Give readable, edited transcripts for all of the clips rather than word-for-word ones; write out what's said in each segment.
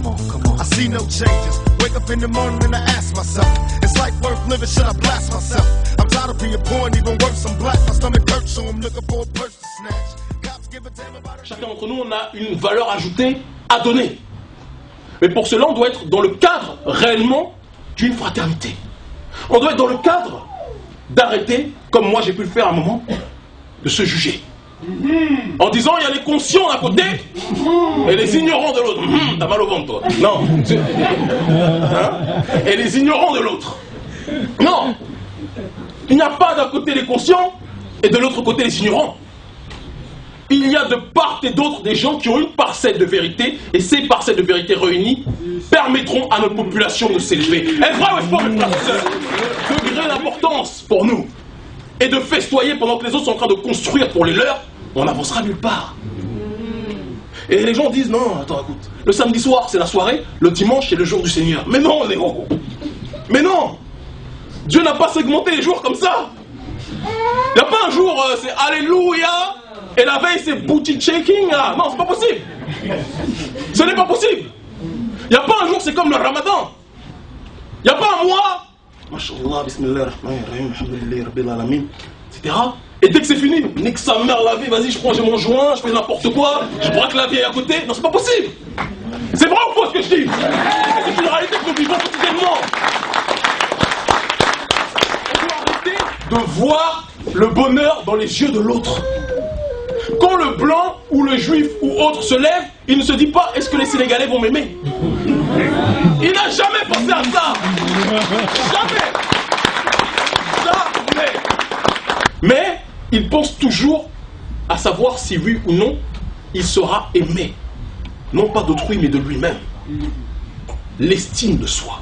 I see no changes. Wake up in the morning and I ask myself, is life worth living? Should I blast myself? I'm tired of being poor and even worse, I'm black. My stomach hurts, so I'm looking for a purse to snatch. Cops give a damn about it. Chacun d'entre nous, on a une valeur ajoutée à donner. Mais pour cela, on doit être dans le cadre réellement d'une fraternité. On doit être dans le cadre d'arrêter, comme moi j'ai pu le faire à un moment, de se juger. En disant, il y a les conscients d'un côté et les ignorants de l'autre. T'as mal au ventre, toi. Non. Hein? Et les ignorants de l'autre. Non. Il n'y a pas d'un côté les conscients et de l'autre côté les ignorants. Il y a de part et d'autre des gens qui ont une parcelle de vérité, et ces parcelles de vérité réunies permettront à notre population de s'élever. Est-ce vrai ou est-ce pas, mes frères et sœurs? Degré d'importance pour nous. Et de festoyer pendant que les autres sont en train de construire pour les leurs, on n'avancera nulle part. Et les gens disent, non, attends, écoute, le samedi soir c'est la soirée, le dimanche c'est le jour du Seigneur. Mais non, les gros. Mais non. Dieu n'a pas segmenté les jours comme ça. Il n'y a pas un jour, c'est Alléluia, et la veille c'est booty shaking. Non, c'est pas possible. Ce n'est pas possible. Il n'y a pas un jour, c'est comme le Ramadan. Il n'y a pas un mois. Masha'Allah, bismillah, rahim, alhamdulillah, rabbil alamin, etc. Et dès que c'est fini, nique sa mère la vie, vas-y, je prends, j'ai mon joint, je fais n'importe quoi, je braque la vieille à côté. Non, c'est pas possible. C'est vrai ou faux ce que je dis? C'est une réalité que nous vivons quotidiennement. On doit arrêter de voir le bonheur dans les yeux de l'autre. Quand le blanc ou le juif ou autre se lève, il ne se dit pas, est-ce que les Sénégalais vont m'aimer? Il n'a jamais pensé à ça. Jamais. Jamais. Mais il pense toujours à savoir si oui ou non il sera aimé. Non pas d'autrui mais de lui-même. L'estime de soi.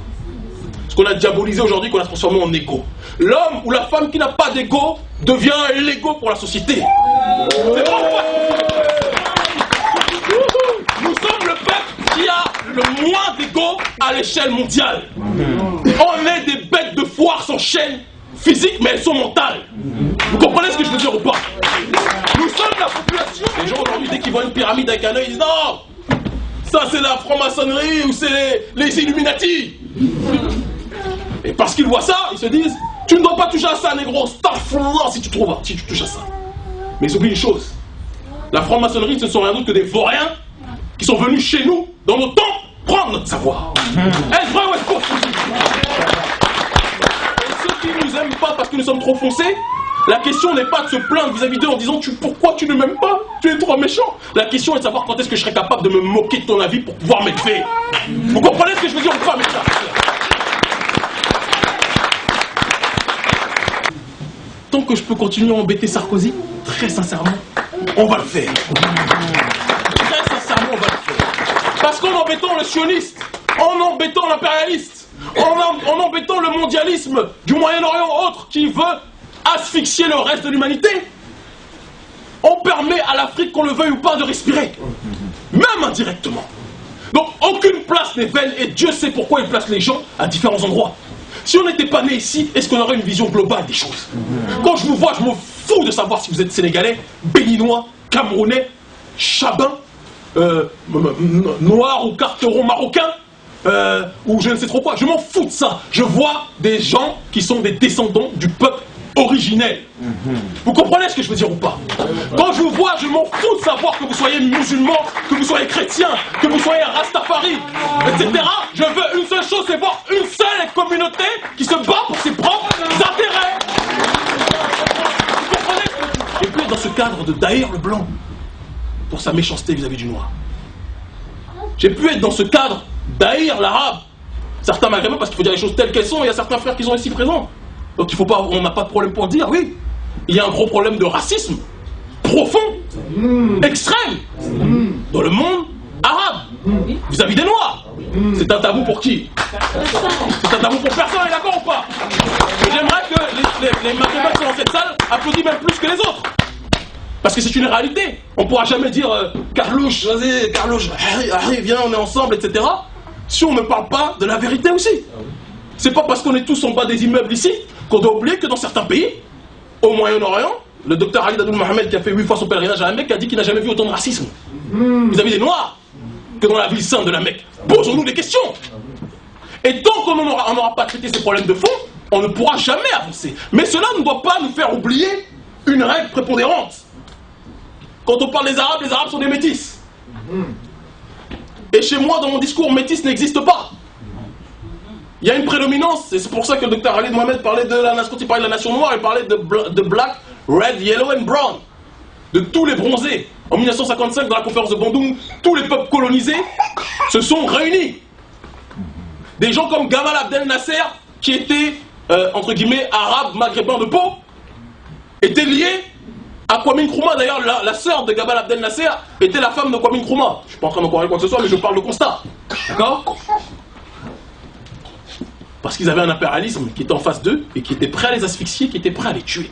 Ce qu'on a diabolisé aujourd'hui, qu'on a transformé en égo. L'homme ou la femme qui n'a pas d'égo devient l'égo pour la société. C'est vrai. Nous sommes le peuple qui a le moins d'égo à l'échelle mondiale. On est des bêtes de foire sans chaîne physique, mais elles sont mentales. Vous comprenez ce que je veux dire ou pas? Nous sommes la population. Les gens aujourd'hui, dès qu'ils voient une pyramide avec un œil, ils disent non, ça c'est la franc-maçonnerie ou c'est les Illuminati. Et parce qu'ils voient ça, ils se disent, tu ne dois pas toucher à ça, négro, stafoulah, si tu touches à ça. Mais ils oublient une chose, la franc-maçonnerie, ce ne sont rien d'autre que des vauriens qui sont venus chez nous, dans nos temps, prendre notre savoir. Est-ce vrai ou est-ce faux? Et ceux qui ne nous aiment pas parce que nous sommes trop foncés, la question n'est pas de se plaindre vis-à-vis d'eux en disant pourquoi tu ne m'aimes pas? Tu es trop méchant. La question est de savoir quand est-ce que je serai capable de me moquer de ton avis pour pouvoir m'élever. Vous comprenez ce que je veux dire ou pas, mes frères? Tant que je peux continuer à embêter Sarkozy, très sincèrement, on va le faire. Très sincèrement, on va le faire. Parce qu'en embêtant le sioniste, en embêtant l'impérialiste, en embêtant le mondialisme du Moyen-Orient ou autre qui veut asphyxier le reste de l'humanité, on permet à l'Afrique, qu'on le veuille ou pas, de respirer. Même indirectement. Donc aucune place n'est vaine et Dieu sait pourquoi il place les gens à différents endroits. Si on n'était pas né ici, est-ce qu'on aurait une vision globale des choses? Quand je vous vois, je m'en fous de savoir si vous êtes sénégalais, béninois, camerounais, chabin, noir ou carteron marocain, ou je ne sais trop quoi. Je m'en fous de ça. Je vois des gens qui sont des descendants du peuple originel. Vous comprenez ce que je veux dire ou pas? Quand je vous vois, je m'en fous de savoir que vous soyez musulman, que vous soyez chrétien, que vous soyez rastafari, etc. Je veux une seule chose, c'est voir une seule communauté qui se bat pour ses propres intérêts. Vous comprenez? Et puis dans ce cadre de Daïr le blanc, pour sa méchanceté vis-à-vis du noir. J'ai pu être dans ce cadre d'haïr l'arabe. Certains maghrébins, parce qu'il faut dire les choses telles qu'elles sont, il y a certains frères qui sont ici présents. Donc il faut pas, on n'a pas de problème pour le dire, oui. Il y a un gros problème de racisme, profond, extrême, dans le monde arabe, vis-à-vis des Noirs. C'est un tabou pour qui? C'est un tabou pour personne, on est d'accord ou pas? J'aimerais que les maghrébins qui sont dans cette salle applaudissent même plus que les autres. Parce que c'est une réalité. On ne pourra jamais dire Carlouche, vas-y, Carlouche, arrive, viens, on est ensemble, etc. Si on ne parle pas de la vérité aussi. C'est pas parce qu'on est tous en bas des immeubles ici qu'on doit oublier que dans certains pays, au Moyen-Orient, le docteur Ali Dadoul Mohamed qui a fait 8 fois son pèlerinage à un mec qui a dit qu'il n'a jamais vu autant de racisme vis-à-vis des Noirs. que dans la ville sainte de la Mecque. Posons-nous des questions. Et tant qu'on n'aura pas traité ces problèmes de fond, on ne pourra jamais avancer. Mais cela ne doit pas nous faire oublier une règle prépondérante. Quand on parle des Arabes sont des métis. Et chez moi, dans mon discours, métis n'existe pas. Il y a une prédominance, et c'est pour ça que le docteur Ali Mohamed parlait de la nation, quand il parlait de la nation noire, il parlait de black, red, yellow and brown. De tous les bronzés. En 1955, dans la conférence de Bandung, tous les peuples colonisés se sont réunis. Des gens comme Gamal Abdel Nasser, qui était, entre guillemets, arabe, maghrébin de peau, étaient liés à Kwame Nkrumah. D'ailleurs, la sœur de Gamal Abdel Nasser était la femme de Kwame Nkrumah. Je ne suis pas en train d'encourager quoi que ce soit, mais je parle de constat. D'accord ? Parce qu'ils avaient un impérialisme qui était en face d'eux et qui était prêt à les asphyxier, qui était prêt à les tuer.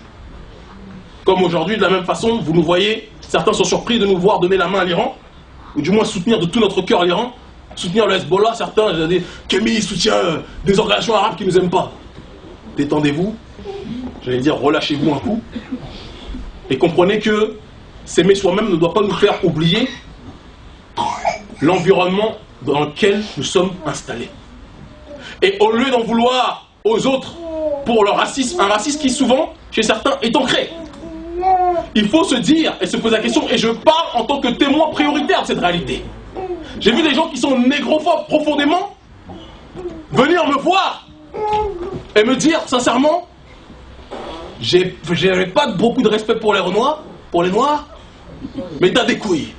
Comme aujourd'hui, de la même façon, vous nous voyez, certains sont surpris de nous voir donner la main à l'Iran, ou du moins soutenir de tout notre cœur l'Iran, soutenir le Hezbollah. Certains, j'ai dit, Kémy soutient des organisations arabes qui ne nous aiment pas. Détendez-vous, j'allais dire, relâchez-vous un coup, et comprenez que s'aimer soi-même ne doit pas nous faire oublier l'environnement dans lequel nous sommes installés. Et au lieu d'en vouloir aux autres pour leur racisme, un racisme qui souvent, chez certains, est ancré, il faut se dire et se poser la question, et je parle en tant que témoin prioritaire de cette réalité. J'ai vu des gens qui sont négrophobes profondément venir me voir et me dire sincèrement, j'avais pas beaucoup de respect pour les noirs, mais t'as des couilles.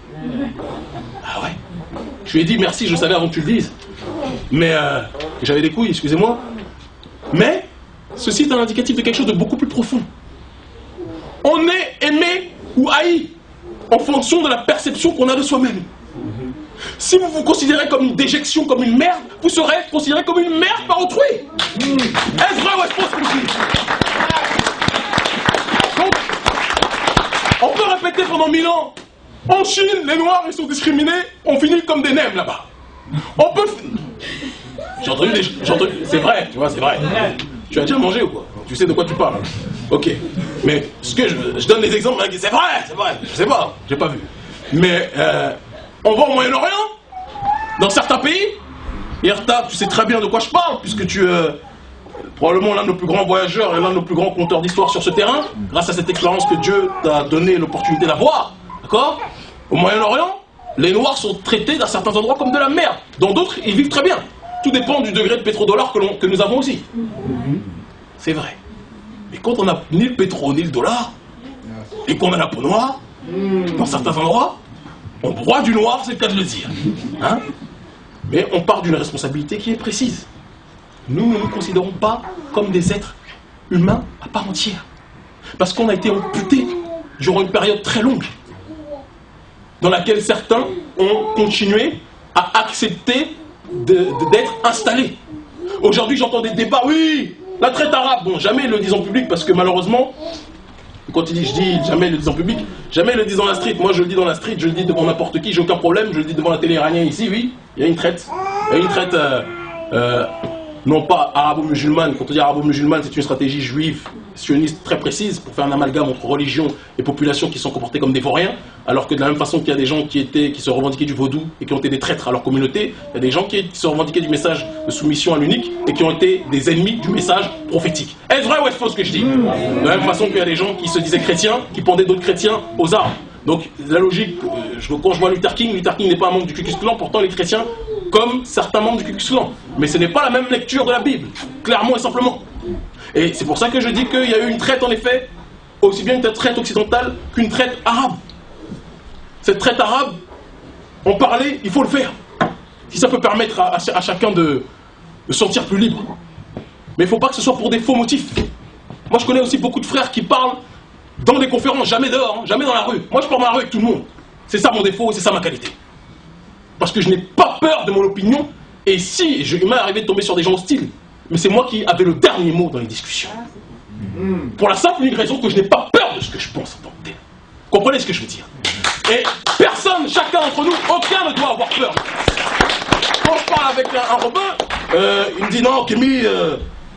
Ah ouais. Je lui ai dit merci, je savais avant que tu le dises. Mais j'avais des couilles, excusez-moi. Mais ceci est un indicatif de quelque chose de beaucoup plus profond. On est aimé ou haï en fonction de la perception qu'on a de soi-même. Si vous vous considérez comme une déjection, comme une merde, vous serez considéré comme une merde par autrui. Est-ce vrai ou est-ce faux ce que je dis? Donc, on peut répéter pendant 1000 ans. En Chine, les Noirs, ils sont discriminés, on finit comme des nems là-bas. On peut... J'ai entendu, c'est vrai, tu vois, c'est vrai. Tu as déjà mangé ou quoi? Tu sais de quoi tu parles. Ok. Mais ce que je donne des exemples, c'est vrai, je sais pas, j'ai pas vu. Mais on va au Moyen-Orient, dans certains pays, Yerta, tu sais très bien de quoi je parle, puisque tu es probablement l'un de nos plus grands voyageurs et l'un de nos plus grands conteurs d'histoire sur ce terrain, grâce à cette expérience que Dieu t'a donné l'opportunité d'avoir, d'accord? Au Moyen-Orient, les Noirs sont traités dans certains endroits comme de la merde. Dans d'autres, ils vivent très bien. Tout dépend du degré de pétrodollar que nous avons aussi. C'est vrai. Mais quand on n'a ni le pétro ni le dollar, et qu'on a la peau noire, dans certains endroits, on broie du noir, c'est le cas de le dire. Hein? Mais on part d'une responsabilité qui est précise. Nous ne nous considérons pas comme des êtres humains à part entière. Parce qu'on a été amputés durant une période très longue, dans laquelle certains ont continué à accepter d'être installés. Aujourd'hui, j'entends des débats, oui, la traite arabe, bon, jamais ils le disent en public, parce que malheureusement, quand je dis jamais ils le disent en public, jamais ils le disent dans la street. Moi, je le dis dans la street, je le dis devant n'importe qui, j'ai aucun problème, je le dis devant la télé iranienne ici, oui, il y a une traite. Il y a une traite, non pas arabo-musulmane, quand on dit arabo-musulmane, c'est une stratégie juive, sioniste très précise, pour faire un amalgame entre religion et population qui sont comportés comme des vauriens, alors que de la même façon qu'il y a des gens qui se revendiquaient du vaudou et qui ont été des traîtres à leur communauté, il y a des gens qui se revendiquaient du message de soumission à l'unique et qui ont été des ennemis du message prophétique. Est-ce vrai ou est-ce faux ce que je dis? De la même façon qu'il y a des gens qui se disaient chrétiens, qui pendaient d'autres chrétiens aux armes. Donc la logique, quand je vois Luther King n'est pas un membre du Ku Klux Klan, pourtant les chrétiens comme certains membres du Ku Klux Klan. Mais ce n'est pas la même lecture de la Bible, clairement et simplement. Et c'est pour ça que je dis qu'il y a eu une traite en effet, aussi bien une traite occidentale qu'une traite arabe. Cette traite arabe, en parler, il faut le faire. Si ça peut permettre à chacun de se sentir plus libre. Mais il ne faut pas que ce soit pour des faux motifs. Moi je connais aussi beaucoup de frères qui parlent dans des conférences, jamais dehors, hein, jamais dans la rue. Moi je parle dans la rue avec tout le monde. C'est ça mon défaut et c'est ça ma qualité. Parce que je n'ai pas peur de mon opinion. Et si il m'est arrivé de tomber sur des gens hostiles, mais c'est moi qui avais le dernier mot dans les discussions. Pour la simple et unique raison que je n'ai pas peur de ce que je pense en tant que tel. Comprenez ce que je veux dire? Et personne, chacun d'entre nous, aucun ne doit avoir peur. Quand je parle avec un rabbin, il me dit non, Kémy,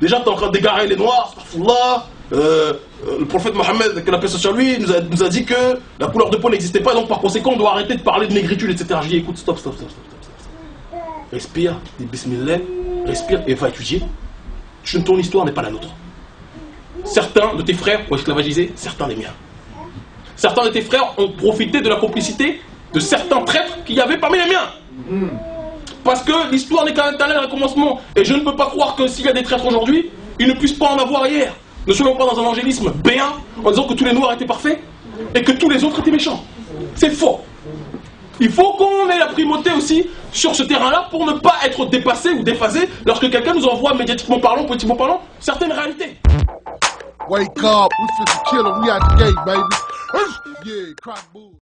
déjà t'es en train d'égarer les noirs, astaghfirullah. Le prophète Mohammed, que la paix soit sur lui, nous a dit que la couleur de peau n'existait pas, donc par conséquent on doit arrêter de parler de négritude, etc. Je dis écoute, stop. respire, dis bismillah, respire et va étudier. Ton histoire n'est pas la nôtre. Certains de tes frères ont esclavagisé certains des miens. Certains de tes frères ont profité de la complicité de certains traîtres qu'il y avait parmi les miens. Parce que l'histoire n'est qu'un éternel recommencement. Et je ne peux pas croire que s'il y a des traîtres aujourd'hui, ils ne puissent pas en avoir hier. Ne soyons pas dans un angélisme béat en disant que tous les noirs étaient parfaits et que tous les autres étaient méchants. C'est faux. Il faut qu'on ait la primauté aussi sur ce terrain-là pour ne pas être dépassé ou déphasé lorsque quelqu'un nous envoie médiatiquement parlant, politiquement parlant, certaines réalités. Wake up, we finna kill him, we out the gate, baby. Yeah, crack bull.